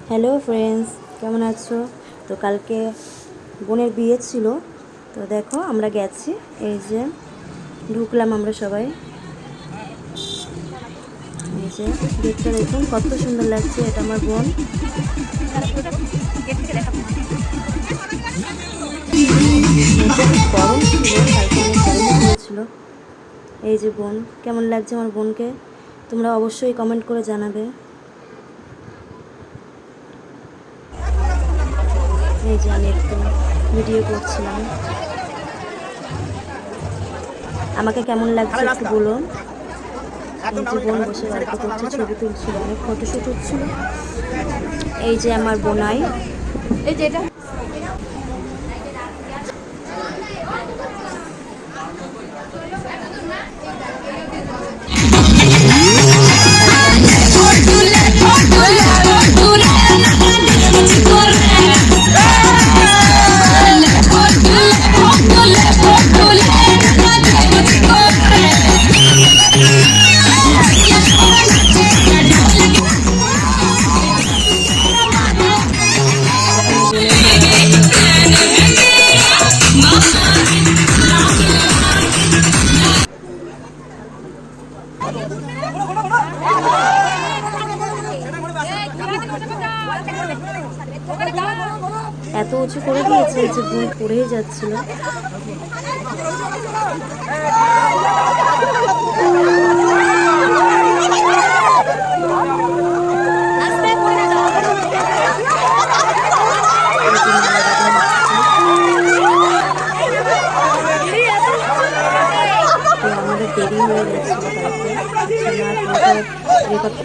Hello friends, কেমন আছো? তো কালকে বোনের বিয়ে ছিল, তো দেখো আমরা গেছি। এই যে ঢুকলাম আমরা সবাই। এই যে গেটটা দেখুন কত সুন্দর লাগছে। এটা আমার বোন। গরম ছিল, কালকে অনেক গরম পড়েছিল। এই যে বোন, কেমন লাগছে আমার বোনকে তোমরা অবশ্যই কমেন্ট করে জানাবে। এই যে আমি একটু ভিডিও করছিলাম, আমাকে কেমন লাগছে একটু বলুন। এই যে বোন বসে গল্প করছে, ছবি তুলছিল, অনেক ফটোশ্যুট হচ্ছিল। এই যে আমার বোনাই। এই যে এটা এত উঁচু করে দিয়েছে যে বোন পড়েই যাচ্ছিল। তো আমাদের দেরি হয়ে যাচ্ছিল কালকে